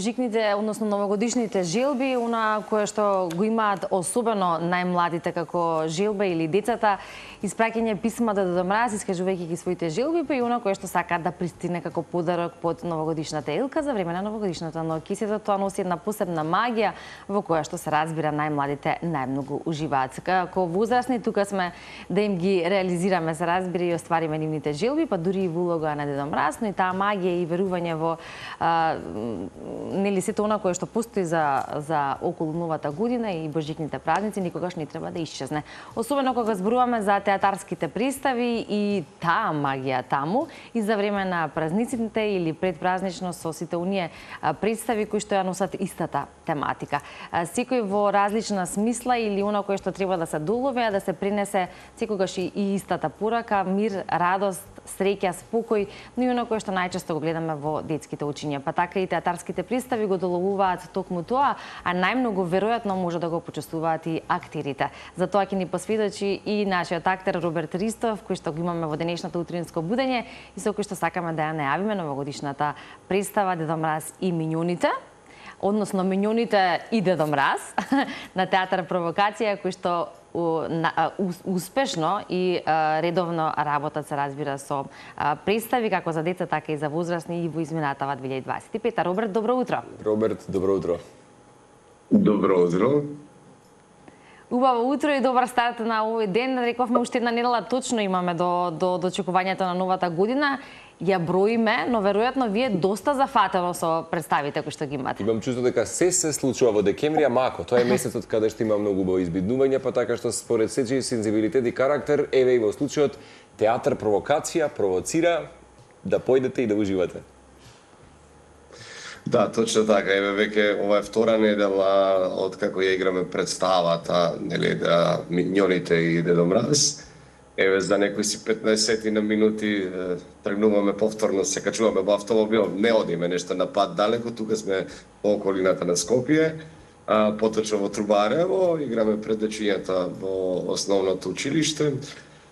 божикните, односно новогодишните желби, она кое што го имаат особено најмладите како желба или децата, испраќање писма до Дедо Мраз, искажувајќи ги своите желби, па и она кое што сакаат да пристигне како подарок под новогодишната елка за време на новогодишната ноќ. И сето тоа носи една посебна магија во која што се разбира најмладите најмногу уживаат. Како возрастни тука сме да им ги реализираме, се разбира, и оствариме нивните желби, па дури и во улога на Дедо Мраз, но и таа магија и верување во нели сето она кое што постои за околу новата година и божикните празници никогаш не треба да исчезне. Особено кога зборуваме за театарските представи и таа магија таму и за време на празниците или предпразнично со сите оние представи кои што ја носат истата тематика. Секој во различна смисла или она кое што треба да се долови, да се принесе секогаш и истата порака, мир, радост, среќа, спокој, но и оно кое што најчесто го гледаме во детските учиња. Па така и театарските представи го доловуваат токму тоа, а најмногу веројатно може да го почувствуваат и актерите. За тоа ќе ни посведочи и нашиот актер Роберт Ристов, кој што го имаме во денешното утринско будење и со кој што сакаме да ја најавиме новогодишната представа Дедо Мраз и миньоните, односно миньоните и Дедо Мраз на театар Провокација, кој што успешно и редовно работат, се разбира, со представи како за деца, така и за возрастни и во изминатава 2025. Роберт, добро утро. Роберт, добро утро. Добро утро. Убаво утро и добар старт на овој ден. Рековме уште една недела точно имаме до очекувањето на новата година. Ја броиме, но веројатно вие доста зафатено со представите кои што ги имате. Имам чувство дека се случува во декември, а мако. Тоа е месецот каде што има многу убави избиднувања, па така што според сечи сензибилитет и карактер, еве и во случајот театар Провокација провоцира да појдете и да уживате. Да, точно така. Еве веќе ова е втора недела од како ја играме представата, нели, да миньоните и Дедо Мраз. Еве за некои си 15 на минути тргнуваме повторно, се качуваме во автомобил, не одиме нешто на пат далеко, тука сме во околината на Скопје, поточно во Трубарево, играме пред дечињата во основното училиште.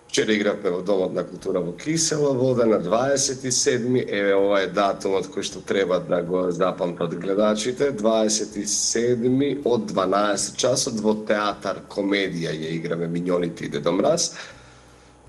Вчера игравме во Домот на култура во Кисела Вода на 27-ми, еве ова е датумот кој што треба да го запамтат гледачите, 27-ми од 12 часот во театар Комедија ја играме миньоните и Дедо Мраз.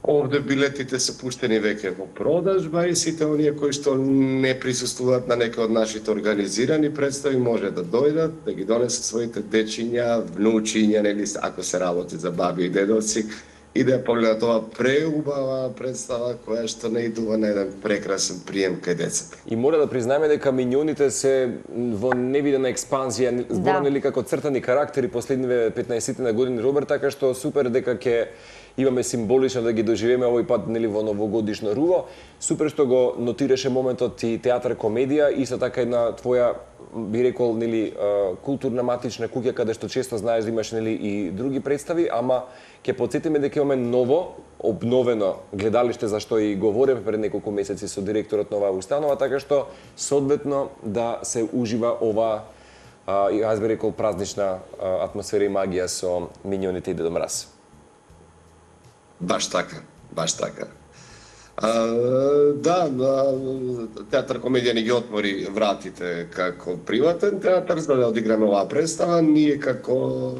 Овде билетите се пуштени веќе во продажба и сите оние кои што не присуствуваат на некои од нашите организирани представи може да дојдат, да ги донесат своите дечиња, внучиња, нели, ако се работи за баби и дедовци, и да ја погледат ова преубава представа која што не идува на еден прекрасен прием кај децата. И мора да признаеме дека миньоните се во невидена експанзија, зборам нели како цртани карактери последниве 15 на години, Роберт, така што супер дека ќе имаме символично да ги доживееме овој пат нели во новогодишно руво. Супер што го нотираше моментот и театар Комедија, исто така една твоја, би рекол, нели, културна матична куќа каде што често знаеш да имаш нели и други представи, ама ќе потсетиме дека имаме ново, обновено гледалиште за што и говориме пред неколку месеци со директорот на оваа установа, така што соодветно да се ужива ова јас би рекол празнична атмосфера и магија со миньоните и Дедо Мраз. Баш така, баш така. Да, театар Комедија ни ги отвори вратите како приватен театар за да одиграме оваа представа. Ние како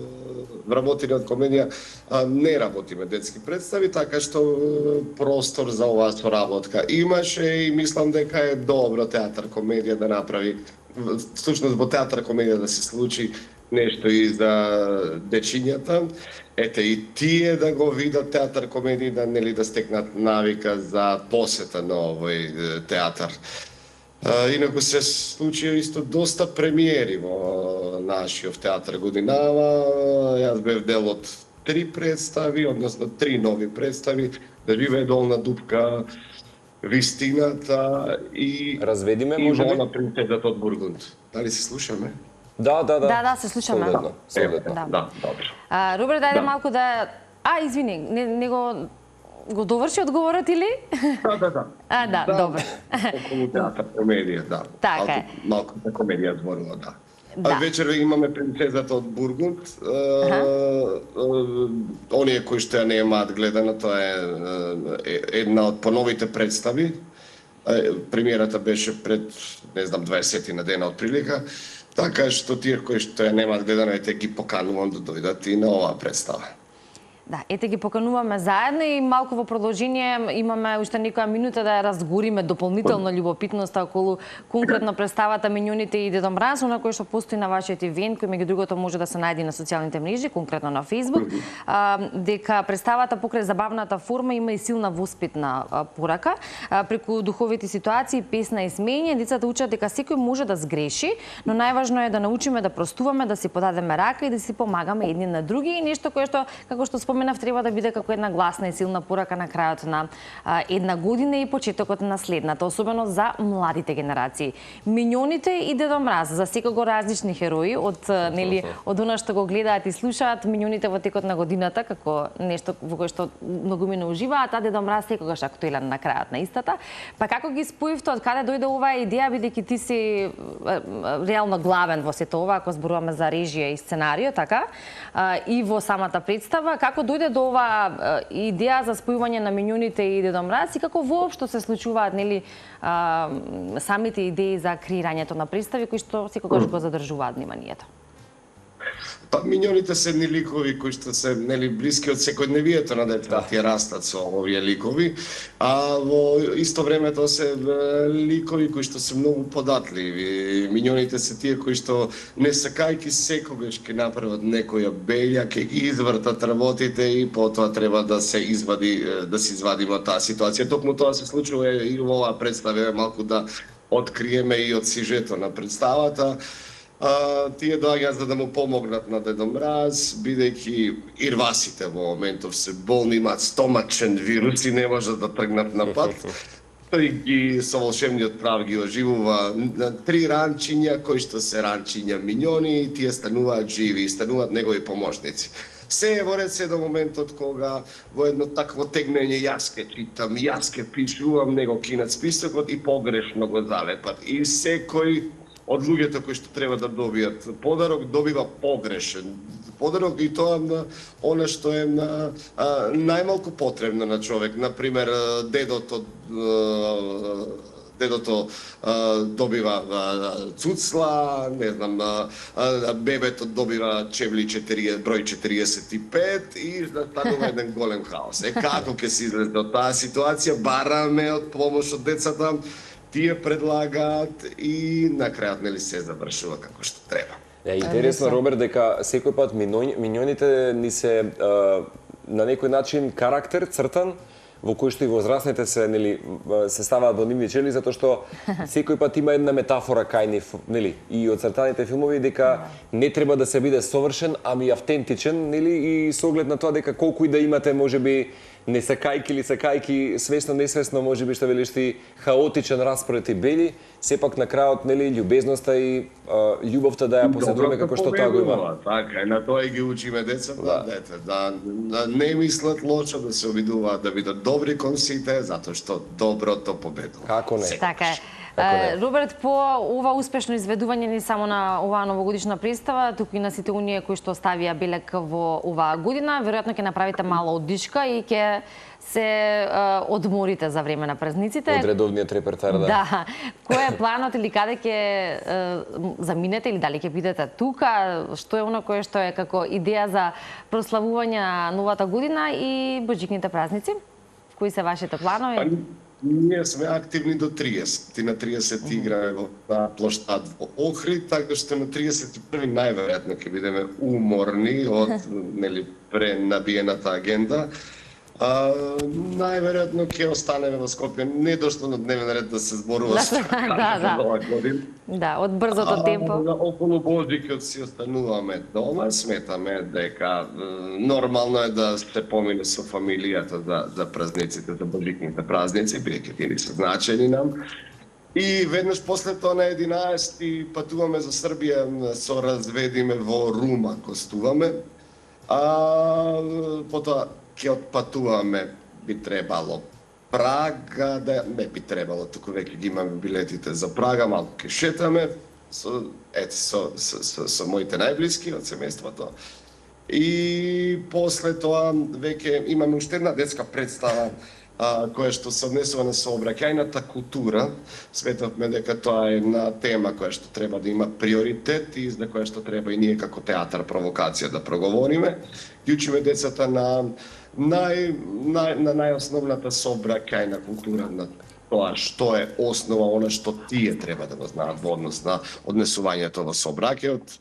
вработени од Комедија не работиме детски представи, така што простор за оваа соработка имаше и мислам дека е добро театар Комедија да направи, всушност во театар Комедија да се случи нешто и за дечињата. Ете и тие да го видат театар Комедија, да нели да стекнат навика за посета на овој театар. Инаку се случија исто доста премиери во нашиот театар годинава. Јас бев дел од 3 представи, односно 3 нови представи, да живее Долна дупка, Вистината и Разведиме, може би? И на принцезата од Бургунд. Дали се слушаме? Да, се слушаме. Соодветно. Да, добро. Роберт, дајде малку да... извини, не го доврши одговорот или? Да. Добро. Околу театар Комедија, да. Така е. Малку за Комедија зборува, да. Вечер имаме принцезата од Бургунд. Оние кои што ја немаат гледана, тоа е една од поновите представи Премиерата беше пред, не знам, 20 на дена отприлика, така што тие кои што ја немаат гледано, ете ги поканувам да дојдат и на оваа представа. Да, ете ги покануваме заедно и малку во продолжение имаме уште некоја минута да ја разгориме дополнително љубопитноста околу конкретно представата Минјоните и Дедо Мраз, на кој што постои на вашиот ивент, кој меѓу другото може да се најде на социјалните мрежи, конкретно на Facebook, дека представата покрај забавната форма има и силна воспитна порака. Преку духовити ситуации, песна и смење, децата учат дека секој може да сгреши, но најважно е да научиме да простуваме, да си подадеме рака и да си помагаме едни на други, и нешто кое што, како што споменав, треба да биде како една гласна и силна порака на крајот на една година и почетокот на следната, особено за младите генерации. Минјоните и Дедо Мраз, за секого различни херои, од она што го гледаат и слушаат, Минјоните во текот на годината како нешто во кое што многумина уживаат, а Дедо Мраз секогаш актуелен на крајот на истата. Па како ги споивте, од каде дојде оваа идеја, бидејќи ти си реално главен во сето ова, ако зборуваме за режија и сценарио, така, и во самата представа, како дојде до оваа идеја за спојување на Минјоните и Дедо Мраз и како воопшто се случуваат самите идеи за креирањето на представи кои што секогаш го задржуваат вниманието? Па Минјоните се едни ликови кои што се блиски од секојдневието на децата, тие растат со овие ликови, а во исто време тоа се ликови кои што се многу податливи. Минјоните се тие кои што не сакајќи секогаш ќе направат некоја белја, ќе ги извртат работите и потоа треба да се извадиме од таа ситуација. Токму тоа се случува и во оваа представа, малку да откриеме и од сюжетот на представата. Тие доаѓаат за да му помогнат на Дедо Мраз, бидејќи ирвасите во моментов се болни, имаат стомачен вирус и не можат да тргнат на пат. Тој ги со волшебниот прав ги оживува 3 ранчиња кои што се ранчиња Минјони и тие стануваат живи, стануваат негови поможници. Се е во ред се до моментот кога во едно такво тегнење јас ке читам, јас ке пишувам, него кинат списокот и погрешно го завепат. И секој од луѓето кои што треба да добијат подарок, добива погрешен подарок и тоа на она што е најмалку потребно на човек. Например, дедото добива цуцла, не знам, бебето добива чевли број 45 и станува еден голем хаос. Како ќе се излезе од таа ситуација? Бараме од помош од децата, тие предлагаат и на крајот се завршува како што треба. Е интересно, Роберт, дека секој пат Минјоните ни се на некој начин карактер цртан во кој што и возрастните се ставаат во нивни чели, затоа што секој пат има една метафора кај нив, и од цртаните филмови дека не треба да се биде совршен, ами автентичен, и со оглед на тоа дека колку и да имате можеби не сакајки или сакајки, свесно несвесно, можеби што велиш ти, хаотичен распоред и бели, сепак на крајот љубезноста и љубовта да ја поседуваме како што тоа го има. Така, на тоа и ги учиме децата, да не мислат лошо, да се обидуваат да бидат добри кон сите, затоа што доброто победува. Како не? Така е. Роберт, по ова успешно изведување не само на оваа новогодишна представа, туку и на сите оние кои што оставија белек во оваа година, веројатно ќе направите мала оддишка и ќе се одморите за време на празниците. Од редовниот репертар, да. Да. Кој е планот или каде ќе заминете или дали ќе бидете тука? Што е оно кое што е како идеја за прославување на новата година и божикните празници? Кои се вашите планови? Ние сме активни до 30. И на 30 играме во плоштад во Охрид, така што на 31 најверојатно ќе бидеме уморни од пренабиената агенда. Најверојатно ќе останеме во Скопје. Не дошло на дневен ред да се зборува Да, од брзото темпо. Околу Божикот си остануваме дома, сметаме дека нормално е да се помине со фамилијата за празниците, за божикните празници, бидејќи тие се значени нам. И веднаш после тоа на 11 патуваме за Србија, со разведиме во Рума, гостуваме. Потоа ќе отпатуваме, би требало Прага, не би требало, туку веќе ги имаме билетите за Прага, малку ќе шетаме со моите најблиски од семејството. И после тоа веќе имаме уште една детска представа кое што се однесува на сообраќајната култура. Сметавме дека тоа е една тема која што треба да има приоритет и за која што треба и ние како театар провокација да проговориме. Ги учиме децата на најосновната сообраќајна култура, на тоа што е основа, она што тие треба да го знаат во однос на однесувањето во сообраќајот.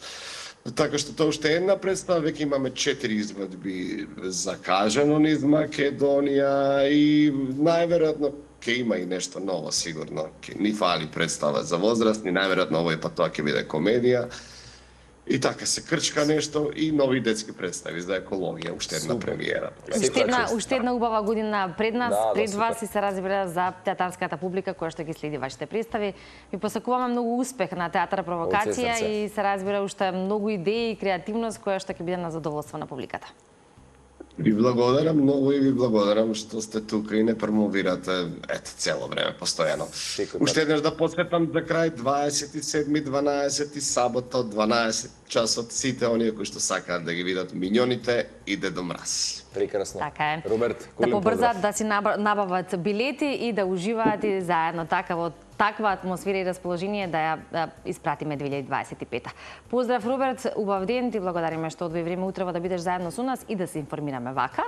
Така што тоа уште една представа, веќе имаме 4 извадби закажано низ Македонија и најверојатно ќе има и нешто ново сигурно. Ќе ни фали представа за возрастни, најверојатно овој пат тоа ќе биде комедија. И така се крчка нешто и нови детски представи за екологија, уште една премиера. Уште една убава година пред нас, пред вас супер. и се разбира за театарската публика која што ги следи вашите представи. Ви посакуваме многу успех на театар провокација и се разбира уште многу идеи и креативност која што ќе биде на задоволство на публиката. Ви благодарам многу и ви благодарам што сте тука и не промовирате цело време, постојано. Уште еднаш да подсетам за крај, 27.12. сабота, 12 часот, сите оние кои што сакаат да ги видат Миньоните и Дедо Мраз. Прекрасно. Така е. Роберт, да побрзат да си набават билети и да уживаат и заедно така во таква атмосфера и расположение да ја испратиме 2025. Поздрав, Роберт, убав ден, ти благодариме што одвои време утрева да бидеш заедно со нас и да се информираме вака.